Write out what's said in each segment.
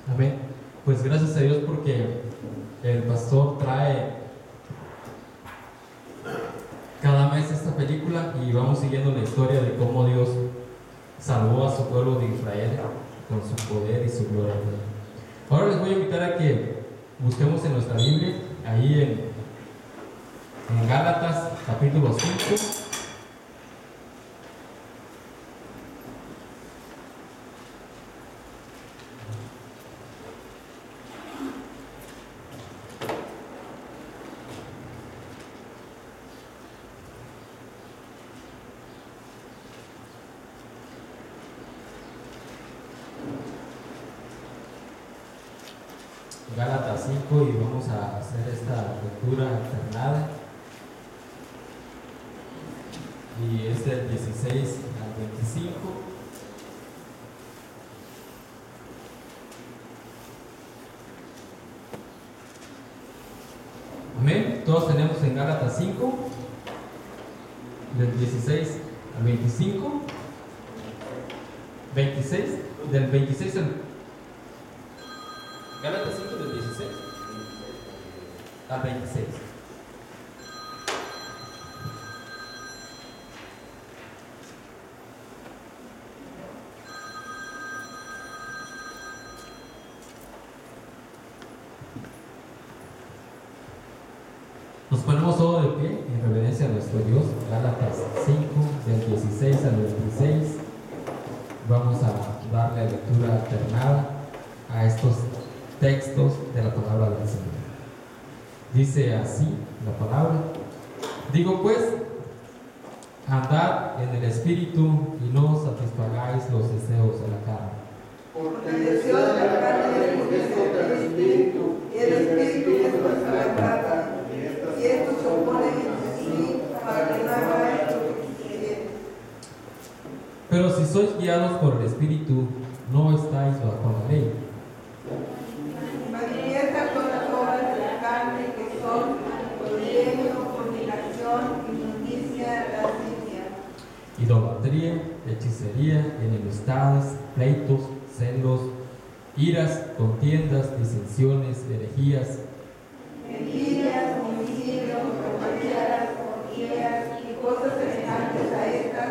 Amén. Pues gracias a Dios porque el pastor trae cada mes esta película y vamos siguiendo la historia de cómo Dios salvó a su pueblo de Israel con su poder y su gloria. Ahora les voy a invitar a que busquemos en nuestra Biblia, ahí en Gálatas capítulo 5. Gálatas 5 y vamos a hacer esta lectura alternada y es del 16 al 25. Amén. Todos tenemos en Gálatas 5 del 16 al 25. 26 del 26 al Gálatas 5 del 16 al 26. Nos ponemos todo de pie en reverencia a nuestro Dios. Gálatas 5 del 16 al 26. Vamos a darle lectura alternada a estos textos de la palabra del Señor. Dice así la palabra: digo pues, andad en el Espíritu y no satisfagáis los deseos de la carne. Porque el deseo de la carne es contra el Espíritu, y el Espíritu es contra la carne, y estos se oponen entre sí para que no hagáis lo que quisierais. Pero si sois guiados por el Espíritu, no estáis bajo la ley. Manifiestas son las obras de la carne, que son adulterio, fornicación, inmundicia, lascivia, Idolatría, hechicería, enemistades, pleitos, celos, iras, contiendas, disensiones, herejías, envidias, homicidios, borracheras, orgías y cosas semejantes a estas,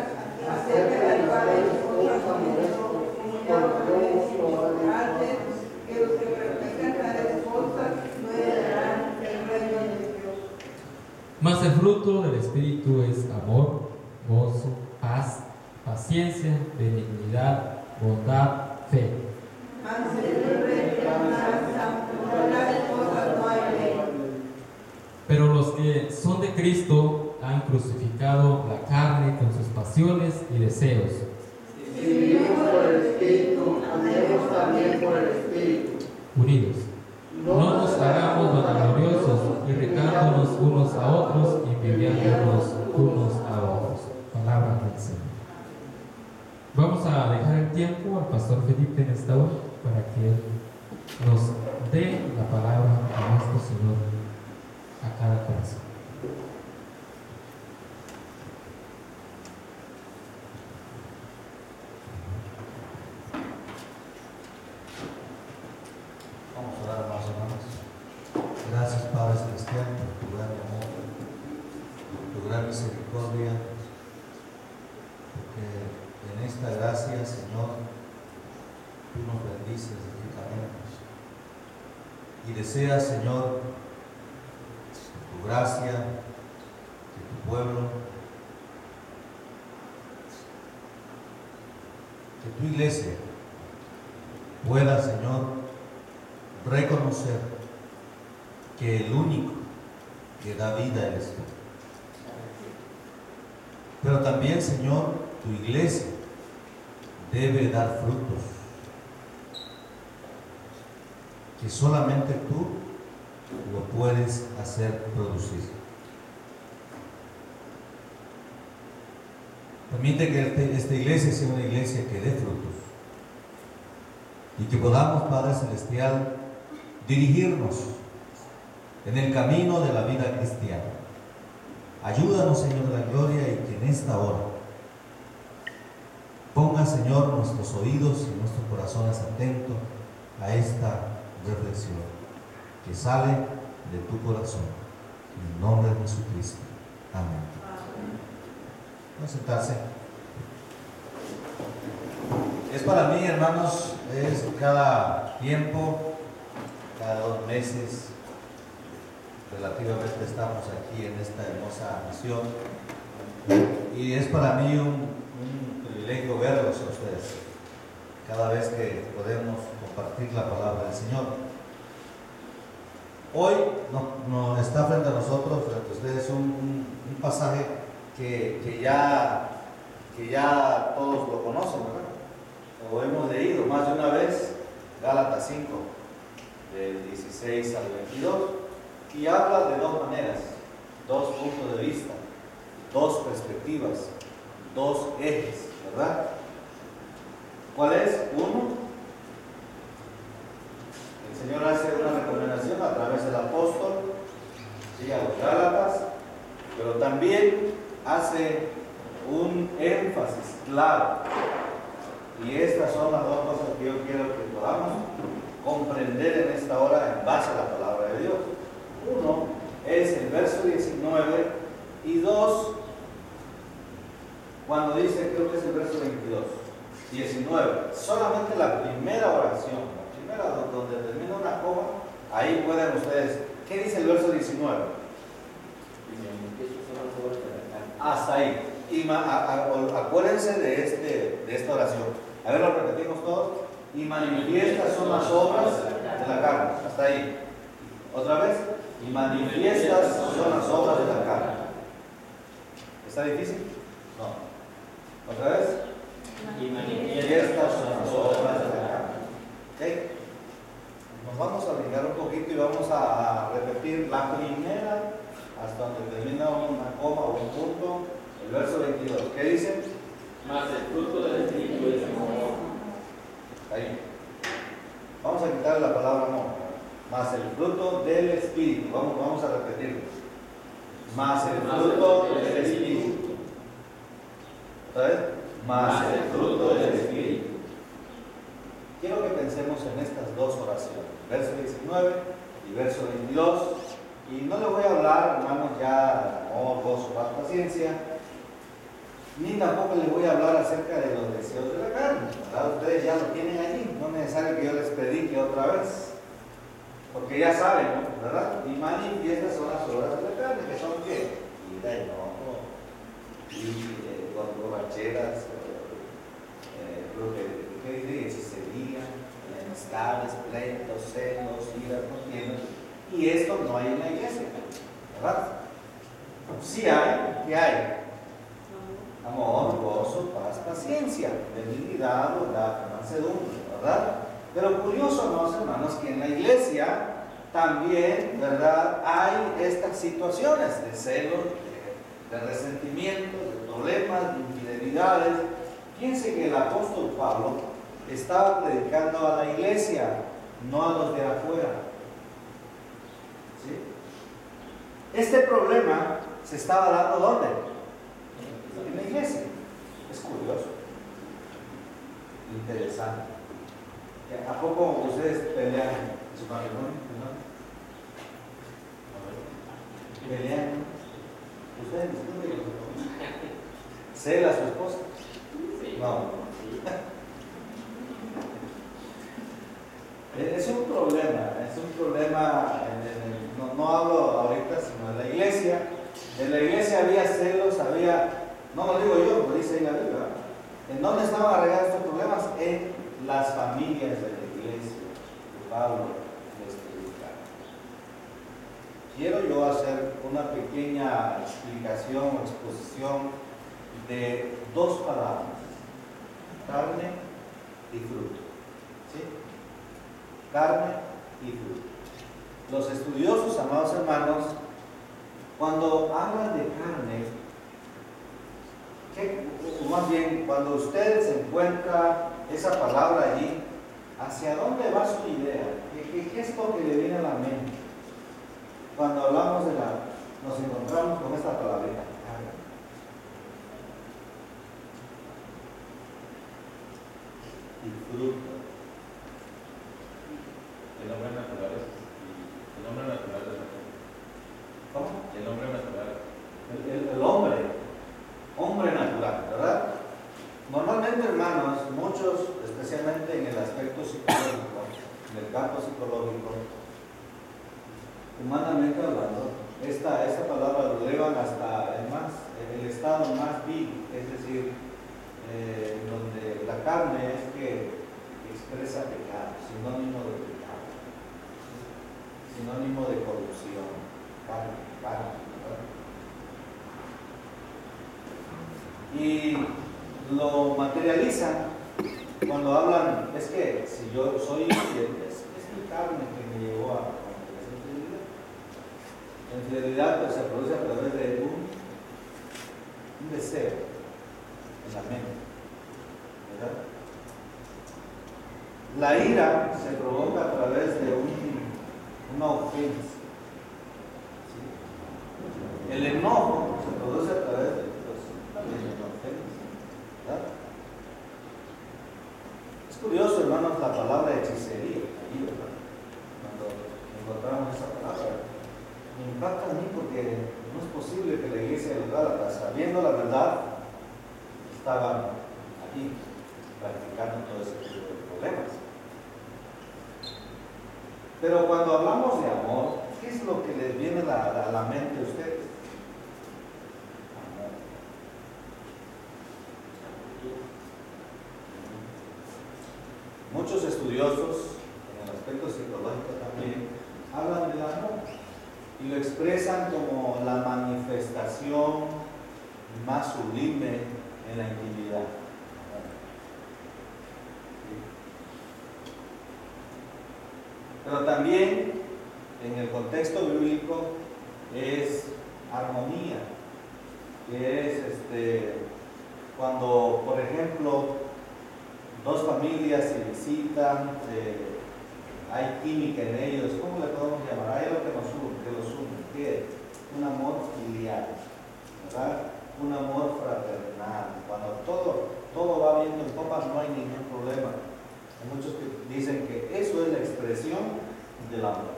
acerca de las cuales nosotros como ya lo antes, que los que practican tales cosas no heredarán el reino de Dios. Mas el fruto del Espíritu es amor, gozo, paz, paciencia, benignidad, bondad, fe. Mansedumbre, templanza, contra tales cosas no hay ley. Pero los que son de Cristo han crucificado la carne con sus pasiones y deseos. Si vivimos por el Espíritu, andemos también por el Espíritu. Unidos. No nos hagamos vanagloriosos, irritándonos unos a otros y envidiándonos unos a otros. Palabra del Señor. Vamos a dejar el tiempo al pastor Felipe en esta hora para que él nos dé la palabra a nuestro Señor a cada corazón. Vamos a orar, hermanos y hermanas. Gracias, Padre Celestial, por tu gran amor, por tu gran misericordia, porque en esta gracia, Señor, tú nos bendices ricamente. Y deseas, Señor, tu gracia, de tu pueblo, que tu iglesia pueda, Señor, reconocer que el único que da vida eres tú. Pero también, Señor, tu iglesia debe dar frutos que solamente tú lo puedes hacer producir. Permite que esta iglesia sea una iglesia que dé frutos y que podamos, Padre Celestial, dirigirnos en el camino de la vida cristiana. Ayúdanos, Señor de la gloria, y que en esta hora ponga, Señor, nuestros oídos y nuestros corazones atentos a esta reflexión que sale de tu corazón. En el nombre de Jesucristo. Amén. Vamos a sentarse. Es para mí, hermanos, es cada tiempo, cada 2 meses, relativamente estamos aquí en esta hermosa misión, y es para mí un privilegio verlos a ustedes cada vez que podemos compartir la palabra del Señor. Hoy no está frente a nosotros, frente a ustedes, un pasaje que ya todos lo conocen, ¿verdad? Lo hemos leído más de una vez, Gálatas 5, del 16 al 22, y habla de 2 maneras, 2 puntos de vista, 2 perspectivas, 2 ejes, ¿verdad? ¿Cuál es? Uno, el Señor hace una recomendación a través del apóstol, ¿sí?, a los Gálatas, pero también hace un énfasis claro. Y estas son las 2 cosas que yo quiero que podamos comprender en esta hora en base a la palabra de Dios. Uno es el verso 19 y 2, cuando dice, creo que es el verso 22, 19, solamente la primera oración, la primera donde termina una coma, ahí pueden ustedes, ¿qué dice el verso 19? Hasta ahí. Y acuérdense de esta oración. A ver, lo repetimos todos. Y manifiestas son las obras de la carne. Hasta ahí. Otra vez. Y manifiestas son las obras de la carne. ¿Está difícil? No. ¿Otra vez? Y manifiestas son las obras de la carne. ¿Ok? Nos vamos a brincar un poquito y vamos a repetir la primera hasta donde termina una coma o un punto. El verso 22. ¿Qué dice? Mas el fruto del Espíritu es amor. Ahí. Vamos a quitar la palabra amor. Más el fruto del Espíritu. Vamos a repetirlo. Más el fruto del Espíritu. ¿Otra vez? Más el fruto del Espíritu. Quiero que pensemos en estas 2 oraciones. Verso 19 y verso 22. Y no le voy a hablar, hermanos, ya amor, gozo, paz, paciencia. Ni tampoco les voy a hablar acerca de los deseos de la carne, ¿verdad? Ustedes ya lo tienen allí, no es necesario que yo les predique otra vez, porque ya saben, ¿no? ¿Verdad? Y manifiestas son las obras de la carne, que son ¿qué? Ira, enojo, y borracheras, ¿qué dice? Hechicería, enemistades, pleitos, celos, iras, contiendas, y esto no hay en la iglesia, ¿verdad? Sí hay, ¿qué hay? Amor, gozo, paz, paciencia, benignidad, bondad, mansedumbre, ¿verdad? Pero curioso, hermanos, que en la iglesia también, ¿verdad?, hay estas situaciones de celos, de resentimientos, de problemas, de infidelidades. Fíjense que el apóstol Pablo estaba predicando a la iglesia, no a los de afuera. ¿Sí? Este problema se estaba dando ¿dónde? En la iglesia. Es curioso, interesante. ¿A poco ustedes pelean en su matrimonio? ¿No? ¿Pelean? ¿Ustedes discuten? ¿Cela a su esposa? No. Es un problema, no hablo ahorita, sino en la iglesia. En la iglesia había celos, no lo digo yo, lo dice ahí la Biblia. ¿En dónde estaban arreglando estos problemas? En las familias de la iglesia que Pablo les predicaba. Quiero yo hacer una pequeña explicación o exposición de 2 palabras: carne y fruto. ¿Sí? Carne y fruto. Los estudiosos, amados hermanos, cuando hablan de carne, o más bien, cuando usted se encuentra esa palabra allí, ¿hacia dónde va su idea? ¿Qué es lo que le viene a la mente? Cuando hablamos nos encontramos con esta palabrita. Y fruto. El hombre natural es. El hombre natural es. ¿Cómo? El hombre natural. El hombre natural, ¿verdad? Normalmente, hermanos, muchos, especialmente en el aspecto psicológico, en el campo psicológico, humanamente hablando, esta palabra lo elevan hasta el estado más vil, es decir, donde la carne es que expresa pecado, sinónimo de pecado, sinónimo de corrupción, carne, ¿verdad? Y lo materializan cuando hablan, es que si yo soy infiel, es mi carne que me llevó a cometer esa infidelidad. La infidelidad pues, se produce a través de un deseo en la mente, ¿verdad? La ira se provoca a través de una ofensa. ¿Sí? El enojo se produce a través de una ofensa. ¿Verdad? Es curioso, hermanos, la palabra hechicería, ahí, ¿verdad? Cuando encontramos esa palabra, me impacta a mí porque no es posible que la iglesia de los Gálatas, sabiendo la verdad, estaban aquí practicando todo ese tipo de problemas. Pero cuando hablamos de amor, ¿qué es lo que les viene a la mente a ustedes? Amor. Muchos estudiosos, en el aspecto psicológico también, hablan del amor y lo expresan como la manifestación más sublime en la intimidad. Pero también en el contexto bíblico es armonía, que es cuando, por ejemplo, dos familias se visitan, hay química en ellos, ¿cómo le podemos llamar? Hay algo que los une, ¿qué es? Un amor filial, ¿verdad? Un amor fraternal. Cuando todo va viendo en copas, no hay ningún problema. Hay muchos que dicen que eso es la expresión del amor.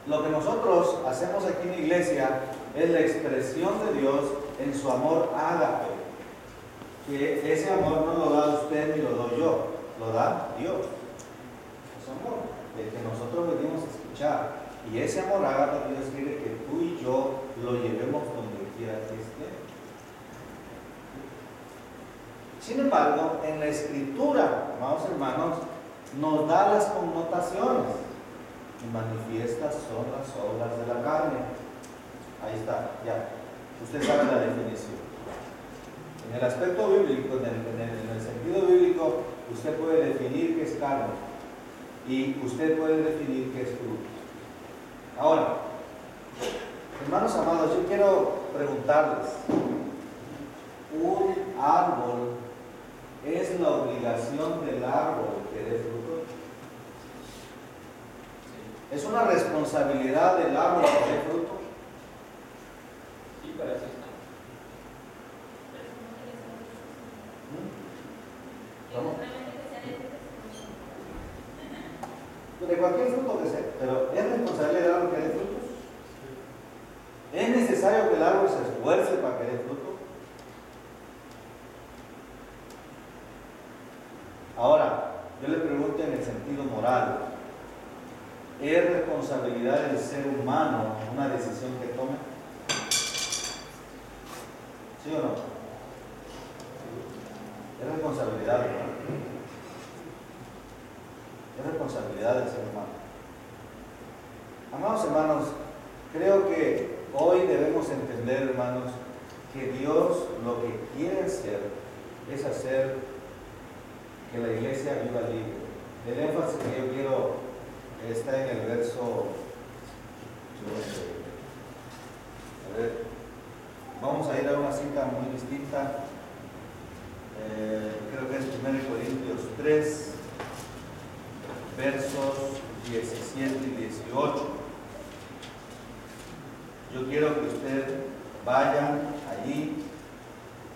Lo que nosotros hacemos aquí en la iglesia es la expresión de Dios en su amor ágape. Que ese amor no lo da usted ni lo doy yo, lo da Dios. Es amor, el que nosotros venimos a escuchar. Y ese amor ágape Dios quiere que tú y yo lo llevemos donde quiera que esté. Sin embargo, en la Escritura, amados hermanos, nos da las connotaciones y manifiestas son las obras de la carne. Ahí está, ya. Usted sabe la definición. En el aspecto bíblico, en el sentido bíblico, usted puede definir qué es carne y usted puede definir qué es fruto. Ahora, hermanos amados, yo quiero preguntarles, ¿un árbol es la obligación del árbol que dé fruto? ¿Es una responsabilidad del árbol que dé fruto? Sí, para eso está. ¿Cómo? De cualquier fruto que sea, pero ¿es responsabilidad del árbol que dé frutos? ¿Es necesario que el árbol se esfuerce para que dé fruto? Ahora, yo le pregunto en el sentido moral, ¿es responsabilidad del ser humano una decisión que tome? ¿Sí o no? Es responsabilidad, ¿verdad? Es responsabilidad del ser humano. Amados hermanos, creo que hoy debemos entender, hermanos, que Dios lo que quiere hacer es hacer que la iglesia viva libre. El énfasis que yo quiero está en el verso. A ver, vamos a ir a una cita muy distinta. creo que es 1 Corintios 3, versos 17 y 18. Yo quiero que usted vaya allí,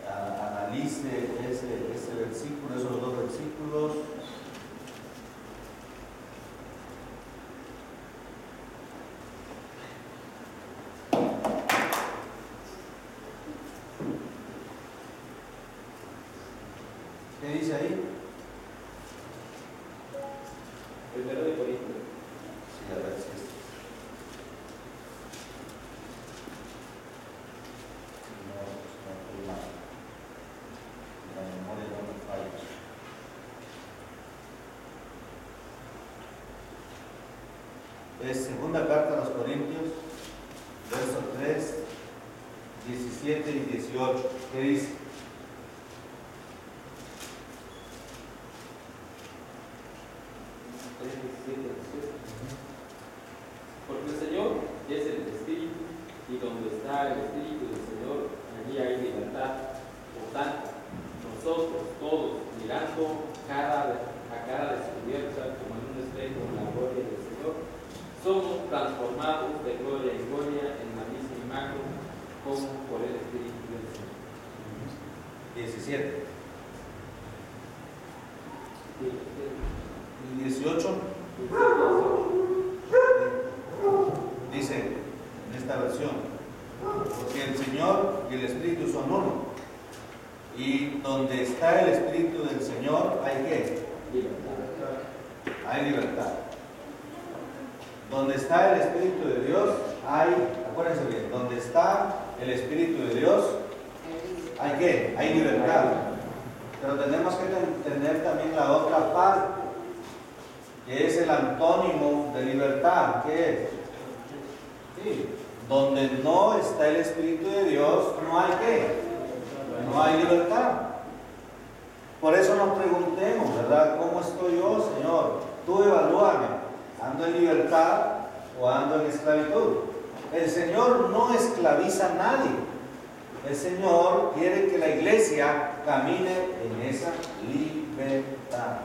analice ese versículo, esos dos versículos. ¿Qué dice ahí? Primero de Corintios. Sí, a ver si es. No estoy mal. La memoria no me falla. Es segunda carta a los Corintios, verso 3, 17 y 18. ¿Qué dice? Porque el Señor es el Espíritu, y donde está el Espíritu del Señor, allí hay libertad. Por tanto, nosotros todos, mirando a cara descubierta, como en un espejo, la gloria del Señor, somos transformados de gloria en gloria en la misma imagen, como por el Espíritu del Señor. 17. Sí, ¿Y 18? Dice en esta versión, porque el Señor y el Espíritu son uno, y donde está el Espíritu del Señor hay ¿qué? libertad. Hay libertad. Donde está el Espíritu de Dios hay, acuérdense bien, donde está el Espíritu de Dios hay ¿qué? Hay libertad. Pero tenemos que entender también la otra parte, que es el antónimo de libertad. ¿Qué es? Sí. Donde no está el Espíritu de Dios, no hay ¿qué? No hay libertad. Por eso nos preguntemos, ¿verdad? ¿Cómo estoy yo, Señor? Tú evalúame. ¿Ando en libertad o ando en esclavitud? El Señor no esclaviza a nadie. El Señor quiere que la iglesia camine en esa libertad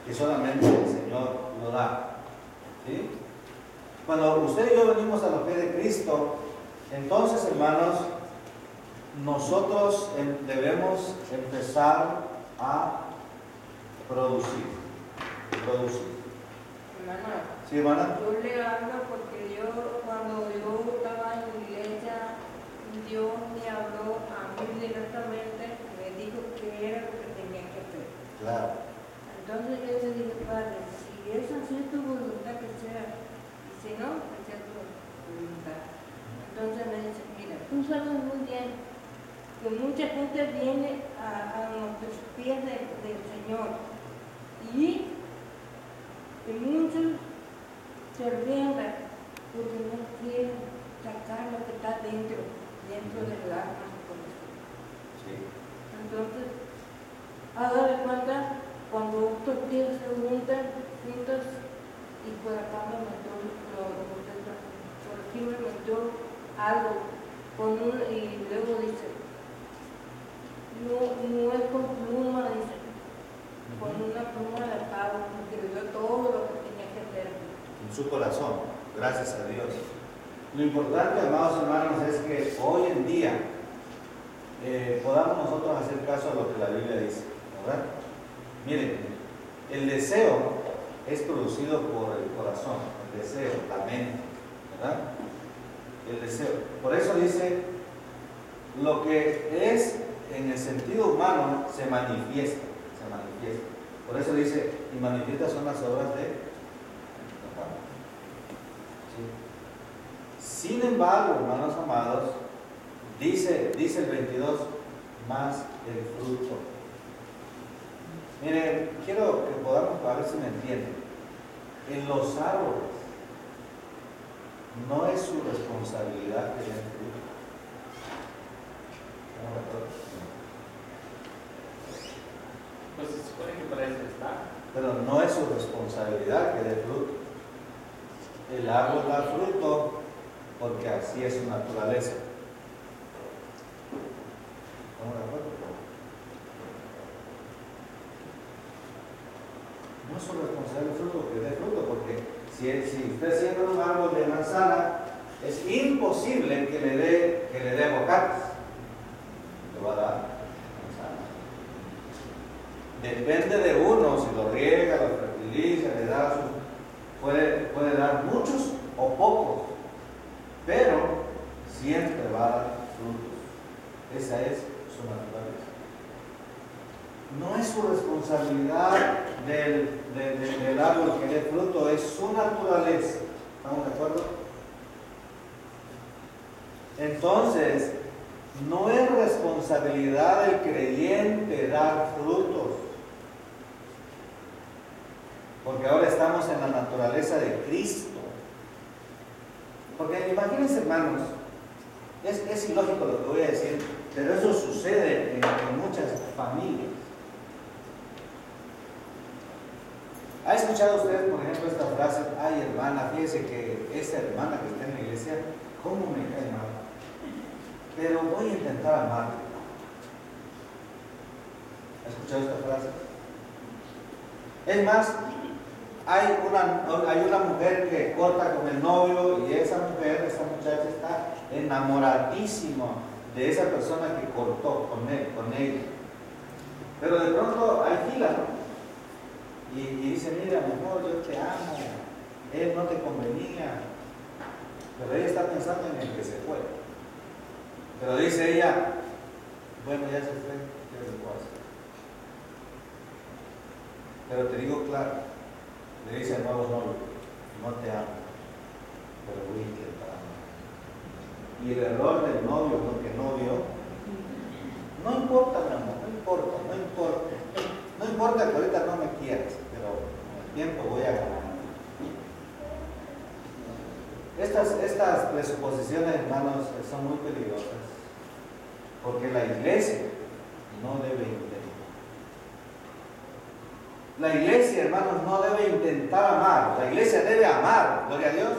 que solamente el Señor lo da. ¿Sí? Cuando usted y yo venimos a la fe de Cristo, entonces, hermanos, nosotros debemos empezar a producir. Hermano, ¿Sí, hermana? yo le hablo porque cuando yo estaba en la iglesia, Dios me habló a mí directamente, me dijo que era lo que tenía que hacer. Claro. Entonces yo le dije, Padre, si es así tu voluntad que sea, y si no, que sea tu voluntad. Entonces me dice, mira, tú sabes muy bien que mucha gente viene a nuestros pies del Señor y muchos se riendan porque no quieren sacar lo que está dentro del alma del corazón. Sí. Entonces, haga de cuenta cuando estos pies se juntan juntos y por acá me metió por aquí me metió algo y luego dice, no es con pluma, dice, con una pluma de pavo, escribió todo lo que tenía que hacer. En su corazón, gracias a Dios. Lo importante, amados hermanos, es que hoy en día podamos nosotros hacer caso a lo que la Biblia dice, ¿verdad? Miren, el deseo es producido por el corazón, el deseo, la mente, ¿verdad? El deseo. Por eso dice, lo que es en el sentido humano se manifiesta. Por eso dice, y manifiestas son las obras de ¿sí? Sin embargo, hermanos amados, dice el 22, más el fruto. Miren, quiero que podamos, a ver si me entienden. En los árboles no es su responsabilidad que den fruto. Pues se supone que para eso está. Pero no es su responsabilidad que dé fruto. El árbol da fruto porque así es su naturaleza. ¿Estamos de acuerdo? es su responsabilidad el fruto que dé fruto, porque si usted siembra un árbol de manzana, es imposible que le dé aguacates. Le va a dar manzana. Depende de uno, si lo riega, lo fertiliza, le da puede dar muchos o pocos, pero siempre va a dar frutos. Esa es su naturaleza. No es su responsabilidad del árbol que dé fruto, es su naturaleza. ¿Estamos de acuerdo? Entonces, no es responsabilidad del creyente dar frutos, porque ahora estamos en la naturaleza de Cristo. Porque imagínense, hermanos, es ilógico lo que voy a decir, pero eso sucede en muchas familias. ¿Ha escuchado usted, por ejemplo, esta frase? Ay, hermana, fíjese que esta hermana que está en la iglesia, ¿cómo me cae mal? Pero voy a intentar amarla. ¿Ha escuchado esta frase? Es más, hay una mujer que corta con el novio y esa muchacha está enamoradísima de esa persona que cortó con ella. Pero de pronto hay fila, ¿no? Y dice, mira, mi amor, yo te amo, él no te convenía, pero ella está pensando en el que se fue. Pero dice ella, bueno, ya se fue, ¿qué le puedo hacer? Pero te digo claro, le dice al nuevo novio, no te amo, pero voy a intentar amar. Y el error del novio, porque no vio, no importa, mi amor, no importa que ahorita no me quieras, pero con el tiempo voy a ganar. Estas presuposiciones, hermanos, son muy peligrosas, porque la iglesia no debe intentar. La iglesia, hermanos, no debe intentar amar, la iglesia debe amar, gloria a Dios.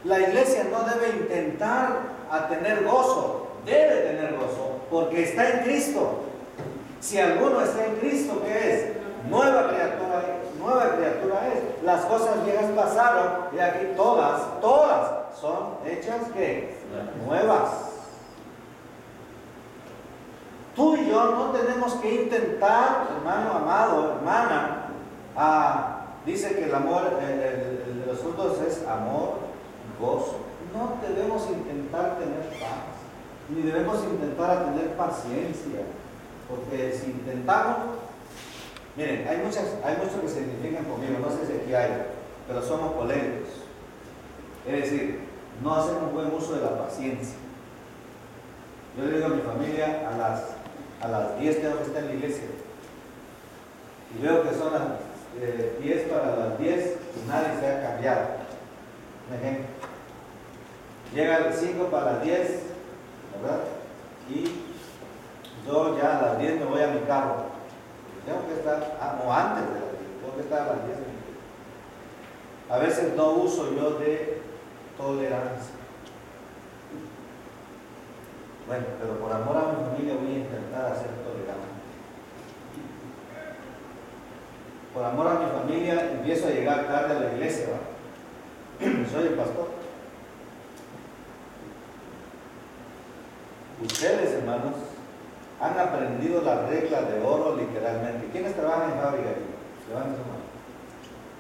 La iglesia no debe intentar a tener gozo, debe tener gozo, porque está en Cristo. Si alguno está en Cristo, ¿qué es? Nueva criatura es. Las cosas viejas pasaron y aquí todas son hechas ¿qué? Nuevas. Tú y yo no tenemos que intentar, hermano amado, hermana, dice que el amor, de los frutos es amor, gozo. No debemos intentar tener paz, ni debemos intentar tener paciencia. Porque si intentamos, miren, hay muchos que se identifican conmigo, no sé si aquí hay, pero somos coléricos. Es decir, no hacemos buen uso de la paciencia. Yo le digo a mi familia, a las 10 tengo que estar en la iglesia. Y veo que son las 10 para las 10 y nadie se ha cambiado. Un ejemplo. Llega a las 5 para las 10, ¿verdad? Y yo ya a las 10 me voy a mi carro. Tengo que estar, o antes de las 10, tengo que estar a las 10 de mi carro. A veces no uso yo de tolerancia. Bueno, pero por amor a mi familia voy a intentar ser tolerante. Por amor a mi familia empiezo a llegar tarde a la iglesia, ¿va? Soy el pastor. Ustedes, hermanos, han aprendido la regla de oro literalmente. ¿Quiénes trabajan en fábrica aquí? Levanten su mano.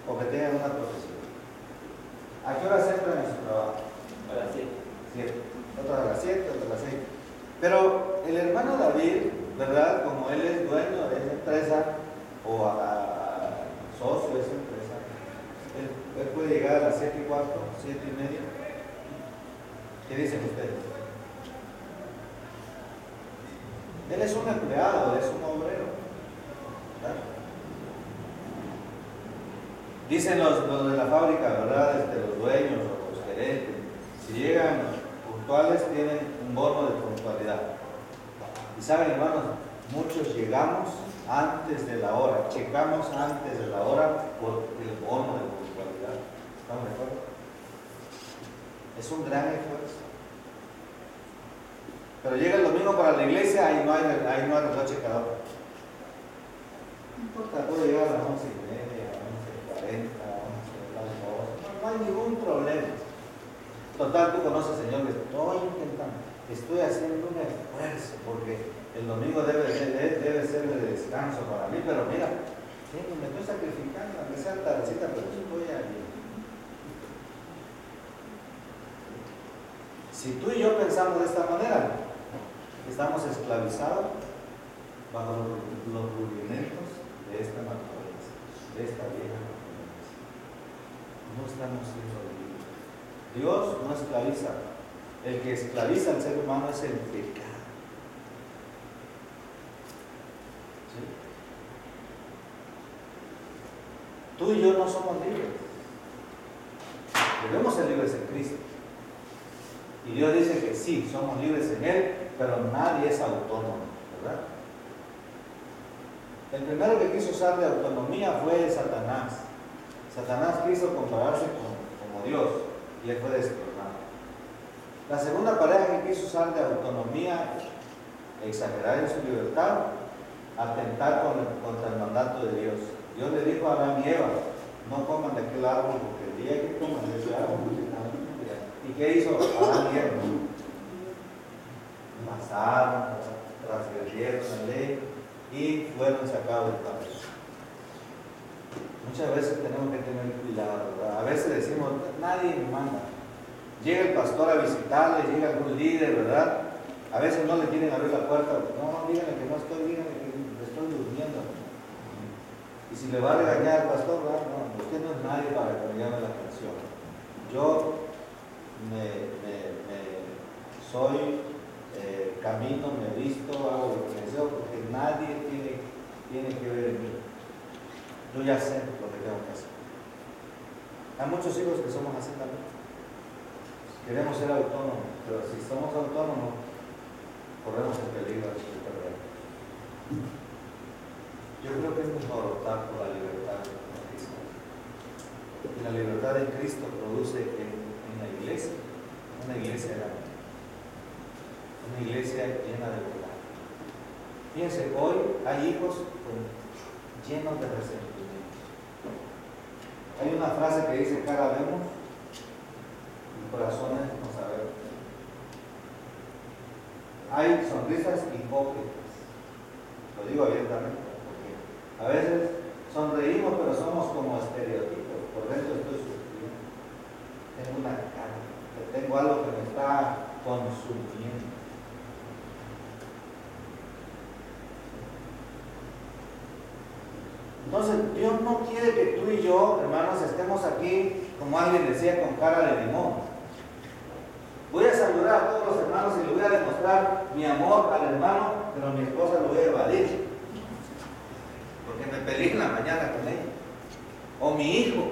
O que tengan una profesión. ¿A qué hora entran en su trabajo? A las 7. 7. Otros a las 7, otros a las 6. Pero el hermano David, ¿verdad? Como él es dueño de esa empresa o socio de esa empresa, él puede llegar a las 7:15, 7:30. ¿Qué dicen ustedes? Él es un empleado, es un obrero, ¿verdad? Dicen los de la fábrica, ¿verdad? Los dueños o los gerentes, si llegan puntuales tienen un bono de puntualidad. Y saben, hermanos, muchos llegamos antes de la hora, checamos antes de la hora por el bono de puntualidad. ¿Estamos de acuerdo? Es un gran esfuerzo. Pero llega el domingo para la iglesia y no hay reloj checador. importa, puedo llegar a las 11:30, 11:40, 11:02. No hay ningún problema. Total, tú conoces, Señor, que estoy intentando, estoy haciendo un esfuerzo, porque el domingo debe ser de descanso para mí, pero mira, me estoy sacrificando, aunque sea tardecita, pero estoy ahí. Si tú y yo pensamos de esta manera, estamos esclavizados bajo los rudimentos de esta naturaleza, de esta vieja naturaleza. No estamos siendo libres. Dios no esclaviza. El que esclaviza al ser humano es el pecado. ¿Sí? Tú y yo no somos libres. Debemos ser libres en Cristo. Y Dios dice que sí, somos libres en Él, pero nadie es autónomo, ¿verdad? El primero que quiso usar de autonomía fue Satanás. Satanás quiso compararse como Dios y él fue destronado. La segunda pareja que quiso usar de autonomía, exagerar en su libertad, atentar contra el mandato de Dios. Dios le dijo a Adán y Eva, no coman de aquel árbol porque el día que coman de ese árbol. ¿Y qué hizo Adán y Eva? Pasaron, transgredieron la ley y fueron sacados del paraíso. Muchas veces tenemos que tener cuidado, ¿verdad? A veces decimos, nadie me manda. Llega el pastor a visitarle, llega algún líder, ¿verdad? A veces no le quieren abrir la puerta. No, díganle que no estoy, díganle que estoy durmiendo. Y si le va a regañar al pastor, no, usted no es nadie para que me llame la atención. Yo soy, camino, me visto, hago lo que deseo, porque nadie tiene que ver en mí. Yo ya sé lo que tengo que hacer. Hay muchos hijos que somos así también. Queremos ser autónomos, pero si somos autónomos, corremos el peligro de perdernos. Yo creo que es mejor optar por la libertad en Cristo. Y la libertad en Cristo produce en la iglesia, una iglesia grande, una iglesia llena de bondad. Fíjense, hoy hay hijos llenos de resentimiento. Hay una frase que dice, cara vemos, y corazones no sabemos. Hay sonrisas hipócritas, lo digo abiertamente, porque a veces sonreímos pero somos como estereotipos, por dentro estoy sufriendo, tengo una carga, tengo algo que me está consumiendo. Entonces, Dios no quiere que tú y yo, hermanos, estemos aquí, como alguien decía, con cara de limón. Voy a saludar a todos los hermanos y le voy a demostrar mi amor al hermano, pero a mi esposa lo voy a evadir, porque me peleé en la mañana con ella. O mi hijo.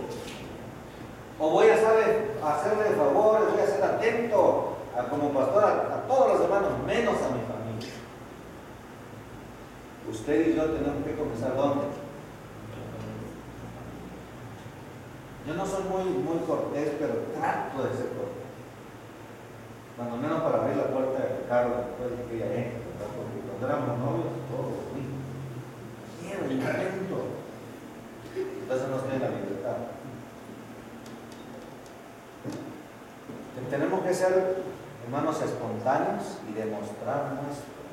O voy a hacerle favores, voy a ser atento como pastor a todos los hermanos, menos a mi familia. Usted y yo tenemos que comenzar ¿dónde? Yo no soy muy cortés, pero trato de ser cortés. Cuando menos para abrir la puerta del carro después de que ella entre, porque cuando éramos novios, todo quiero el momento. Entonces no estoy en la libertad. Tenemos que ser, hermanos, espontáneos y demostrar nuestro amor.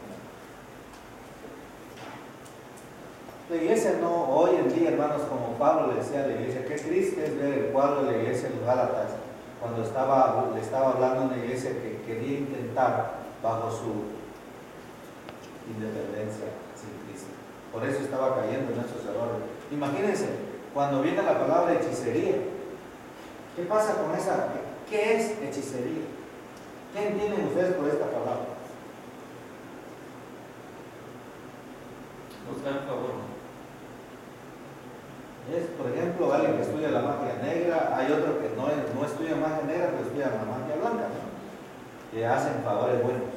La iglesia no, hoy en día, hermanos, como Pablo le decía a la iglesia, qué triste es ver el cuadro de la iglesia en los Gálatas, cuando le estaba hablando a una iglesia que quería intentar bajo su independencia sin Cristo. Por eso estaba cayendo en esos errores. Imagínense, cuando viene la palabra hechicería, ¿qué pasa con esa? ¿Qué es hechicería? ¿Qué entienden ustedes por esta palabra? Buscar favor. Es, por ejemplo, alguien que estudia la magia negra, hay otro que no estudia magia negra, pero estudia la magia blanca, ¿no? Que hacen favores buenos.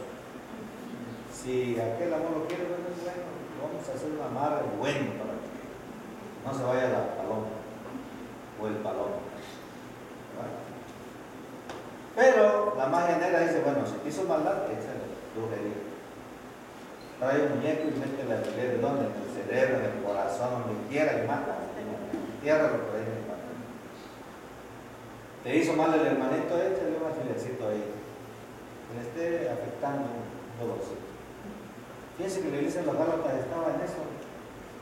Si aquel amor lo quiere, bueno, vamos a hacer un amarre bueno para que no se vaya la paloma o el palomo. ¿Verdad? Pero la magia negra dice, bueno, si quiso maldad, échale brujería. Trae un muñeco y mete la alfiler en donde, en el cerebro, en el corazón, donde quiera y mata. Entiérralo por ahí y mata. Te hizo mal el hermanito, échale un alfilercito ahí. Que le esté afectando un dolorcito. Fíjense que la iglesia de los Gálatas estaba en eso.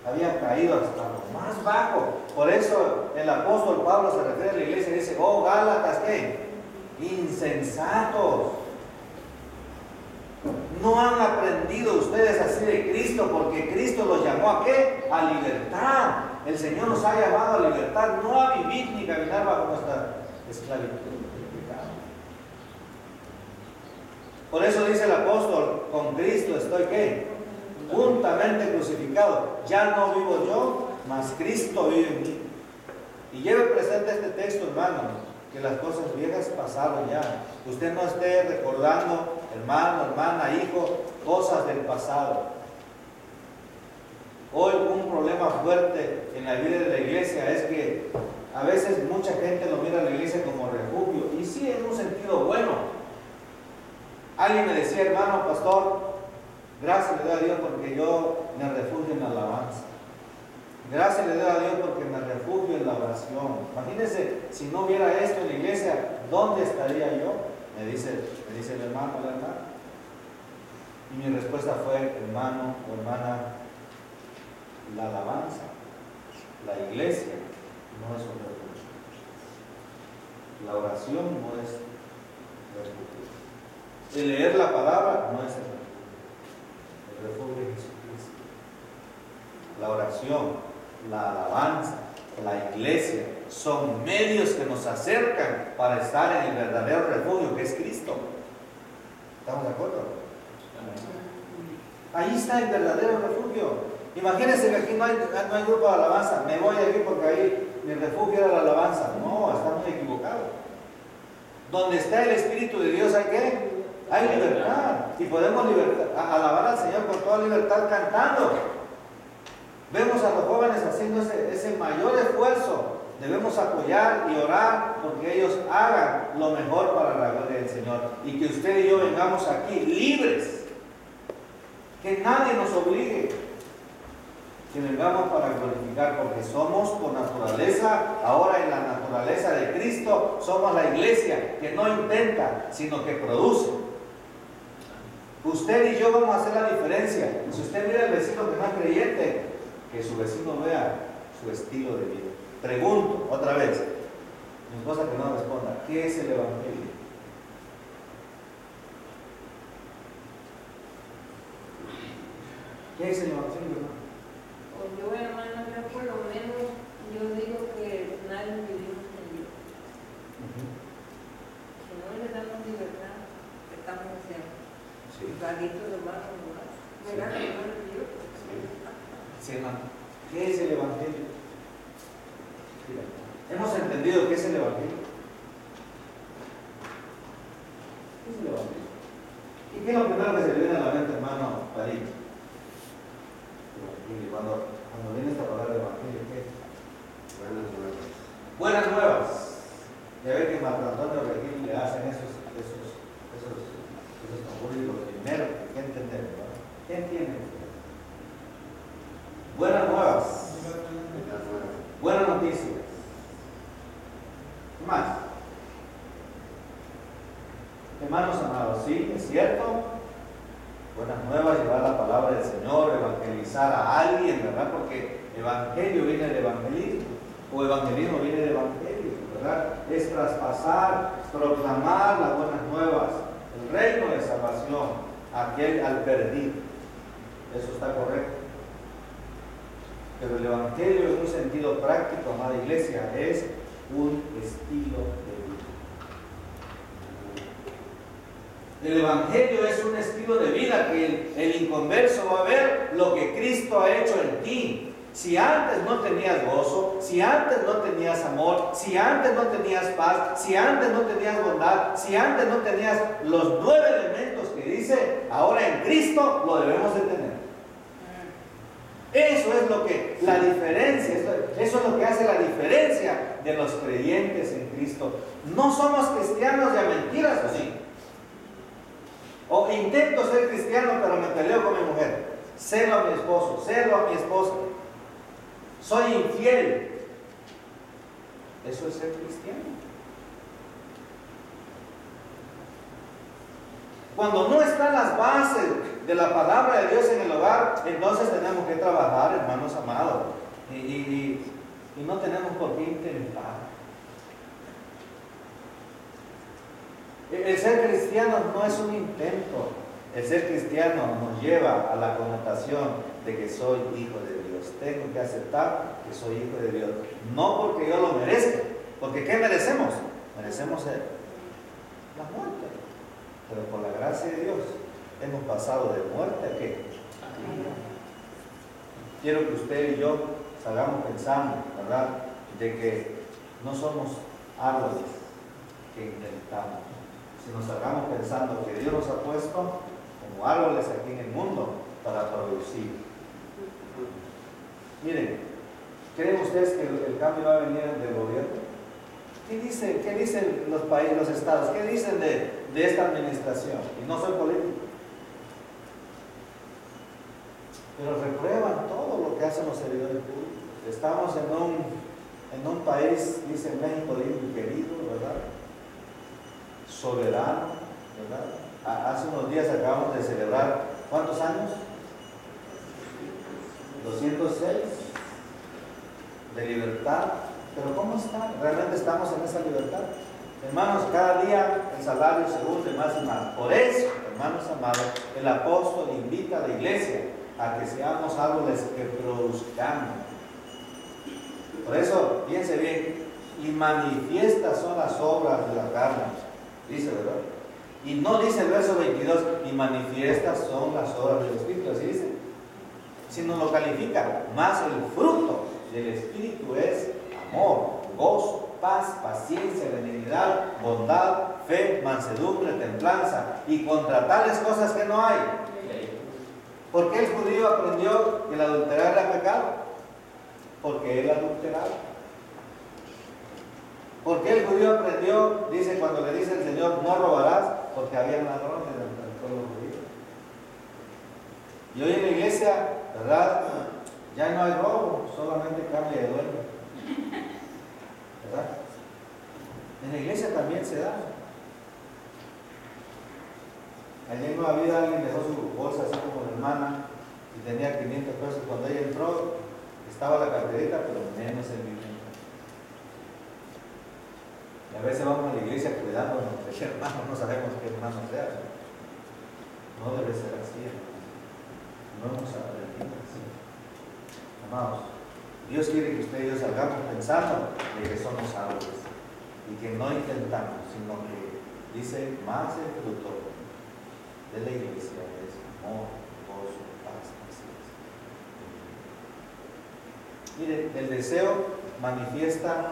Había caído hasta lo más bajo. Por eso el apóstol Pablo se refiere a la iglesia y dice: oh Gálatas, ¿qué? Insensatos. No han aprendido ustedes así de Cristo, porque Cristo los llamó ¿a qué? A libertad. El Señor nos ha llamado a libertad, no a vivir ni caminar bajo nuestra esclavitud. Por eso dice el apóstol: con Cristo estoy ¿qué? Juntamente crucificado. Ya no vivo yo, mas Cristo vive en mí. Y lleve presente este texto, hermano, que las cosas viejas pasaron ya. Usted no esté recordando, hermano, hermana, hijo, cosas del pasado. Hoy un problema fuerte en la vida de la iglesia es que a veces mucha gente lo mira a la iglesia como refugio, y sí, en un sentido bueno. Alguien me decía: hermano, pastor, gracias le doy a Dios porque yo me refugio en la alabanza. Gracias le doy a Dios porque me refugio en la oración. Imagínense, si no hubiera esto en la iglesia, ¿dónde estaría yo? Me dice el hermano o la hermana. Y mi respuesta fue: hermano o hermana, la alabanza, la iglesia no es un refugio. La oración no es refugio. El leer la palabra no es el refugio de Jesucristo. La oración, la alabanza, la iglesia son medios que nos acercan para estar en el verdadero refugio que es Cristo. ¿Estamos de acuerdo? Ahí está el verdadero refugio. Imagínense que aquí no hay grupo de alabanza. Me voy aquí porque ahí mi refugio era la alabanza. No, está muy equivocado. Donde está el Espíritu de Dios, ¿hay qué? Hay libertad. Y podemos alabar al Señor con toda libertad cantando. Vemos a los jóvenes haciendo ese mayor esfuerzo. Debemos apoyar y orar porque ellos hagan lo mejor para la gloria del Señor. Y que usted y yo vengamos aquí libres. Que nadie nos obligue. Que vengamos para glorificar, porque somos por naturaleza, ahora en la naturaleza de Cristo, somos la iglesia que no intenta, sino que produce. Usted y yo vamos a hacer la diferencia. Si usted mira al vecino que no es creyente, que su vecino vea su estilo de vida. Pregunto otra vez, mi esposa que no responda: ¿qué es el Evangelio? ¿Qué es el Evangelio, hermano? Pues yo, hermano, yo por lo menos, yo digo que nadie vivimos en Dios. Si no le damos libertad, estamos haciendo galitos de barro, ¿verdad? Sí, hermano. ¿Qué es el Evangelio? Mira, hemos entendido qué es el Evangelio. ¿Qué es el Evangelio? ¿Y qué es lo primero que se le viene a la mente, hermano París? Cuando viene esta palabra de Evangelio, ¿qué es? Buenas nuevas. Buenas nuevas. Ya ve que Marco Antonio Regil le hacen esos tambores, los primeros que entender, ¿verdad? ¿Qué entienden? Buenas nuevas. Buenas noticias. ¿Qué más? Hermanos amados, sí, es cierto. Buenas nuevas, llevar la palabra del Señor, evangelizar a alguien, ¿verdad? Porque evangelio viene del evangelismo, o evangelismo viene del evangelio, ¿verdad? Es traspasar, proclamar las buenas nuevas, el reino de salvación, al perdido. Eso está correcto. Pero el evangelio en un sentido práctico, amada iglesia, es un estilo de vida. El evangelio es un estilo de vida que el inconverso va a ver lo que Cristo ha hecho en ti. Si antes no tenías gozo, si antes no tenías amor, si antes no tenías paz, si antes no tenías bondad, si antes no tenías los 9 elementos que dice, ahora en Cristo lo debemos de tener. Eso es lo que la diferencia, eso es lo que hace la diferencia de los creyentes en Cristo. No somos cristianos de mentiras, así. O intento ser cristiano, pero me peleo con mi mujer. celo a mi esposo, celo a mi esposa, soy infiel. Eso es ser cristiano. Cuando no están las bases de la palabra de Dios en el hogar, entonces tenemos que trabajar, hermanos amados, y no tenemos por qué intentar. El ser cristiano no es un intento. El ser cristiano nos lleva a la connotación de que soy hijo de Dios. Tengo que aceptar que soy hijo de Dios. No porque yo lo merezca, porque ¿qué merecemos? Merecemos la muerte. Pero por la gracia de Dios hemos pasado de muerte a ¿qué? Quiero que usted y yo salgamos pensando, ¿verdad?, de que no somos árboles que intentamos, sino salgamos pensando que Dios nos ha puesto como árboles aquí en el mundo para producir. Miren, ¿creen ustedes que el cambio va a venir del gobierno? ¿Qué dicen los países, los estados? ¿Qué dicen de esta administración? Y no soy político, pero reprueban todo lo que hacen los servidores públicos. Estamos en un país, dice México, lindo y querido, ¿verdad? Soberano, ¿verdad? Hace unos días acabamos de celebrar, ¿cuántos años? 206 de libertad. Pero ¿cómo está? ¿Realmente estamos en esa libertad? Hermanos, cada día el salario se hunde más y más. Por eso, hermanos amados, el apóstol invita a la iglesia a que seamos árboles que produzcamos. Por eso, fíjense bien, y manifiestas son las obras de la carne, dice, ¿verdad? Y no dice el verso 22, y manifiestas son las obras del Espíritu, así dice, sino lo califica, más el fruto del Espíritu es amor, gozo, paz, paciencia, benignidad, bondad, fe, mansedumbre, templanza, y contra tales cosas que no hay. ¿Por qué el judío aprendió que el adulterar era pecado? Porque él adulteraba. ¿Por qué el judío aprendió, dice cuando le dice el Señor, no robarás? Porque había ladrones en el pueblo judío. Y hoy en la iglesia, ¿verdad?, ya no hay robo, solamente cambia de dueño, ¿verdad? En la iglesia también se da. Ayer en Nueva Vida alguien dejó su bolsa así como la hermana y tenía 500 pesos. Cuando ella entró, estaba la carterita, pero menos el dinero. Y a veces vamos a la iglesia cuidándonos de hermanos, no sabemos qué hermano sea. No debe ser así, hermanos. No hemos aprendido así. Amados, Dios quiere que usted y yo salgamos pensando de que somos árboles y que no intentamos, sino que dice más el fruto de la iglesia es amor, gozo, paz, paciencia. Mire, el deseo manifiesta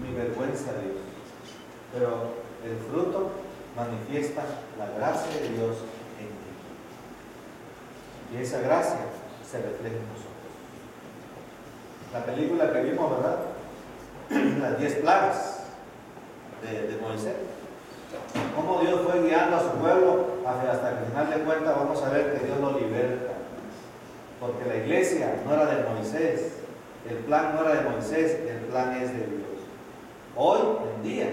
mi vergüenza a Dios, pero el fruto manifiesta la gracia de Dios en mí. Y esa gracia se refleja en nosotros. La película que vimos, ¿verdad? Las 10 plagas de Moisés. Cómo Dios fue guiando a su pueblo hasta que al final de cuentas vamos a ver que Dios lo liberta. Porque la iglesia no era de Moisés, el plan no era de Moisés, el plan es de Dios. Hoy en día,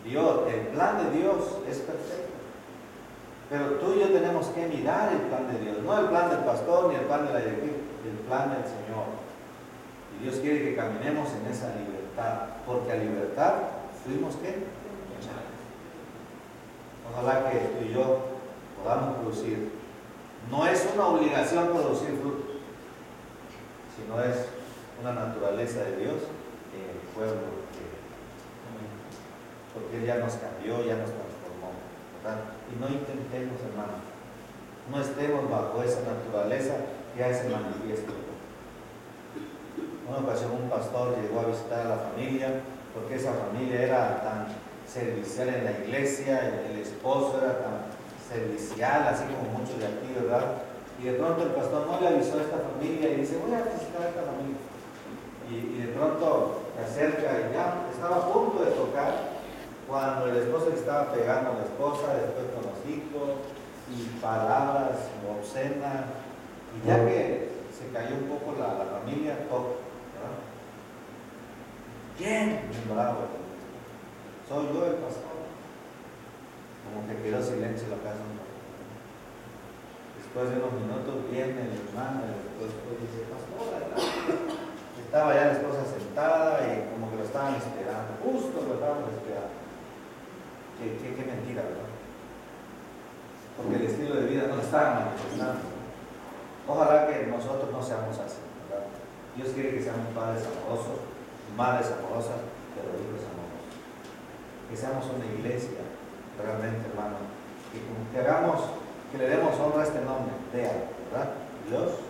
el plan de Dios es perfecto. Pero tú y yo tenemos que mirar el plan de Dios, no el plan del pastor ni el plan de la iglesia, el plan del Señor. Y Dios quiere que caminemos en esa libertad, porque a libertad fuimos ¿qué? Ojalá que tú y yo podamos producir. No es una obligación producir frutos, sino es una naturaleza de Dios en el pueblo, porque Él ya nos cambió, ya nos transformó, ¿verdad? Y no intentemos, hermano, no estemos bajo esa naturaleza que ya se manifiesta. Una ocasión un pastor llegó a visitar a la familia, porque esa familia era tan servicial en la iglesia, el esposo era tan servicial, así como muchos de aquí, ¿verdad? Y de pronto el pastor no le avisó a esta familia y dice, voy a visitar a esta familia. Y de pronto se acerca y ya estaba a punto de tocar, cuando el esposo le estaba pegando a la esposa, después con los hijos, y palabras obscenas, Y ya que se cayó un poco la familia, toca, ¿verdad? ¿Quién? Bien bravo. Soy yo el pastor. Como que quedó silencio la casa un poco. Después de unos minutos viene el hermano y después dice, pastor, ¿verdad? Estaba ya la esposa sentada y como que lo estaban esperando, justo lo estaban esperando. Qué mentira, ¿verdad? Porque el estilo de vida no lo estaban manifestando. Ojalá que nosotros no seamos así, ¿verdad? Dios quiere que seamos padres amorosos, madres amorosas, pero hijos amorosos. Que seamos una iglesia, realmente, hermano, que le demos honra a este nombre, DEA, ¿verdad? Dios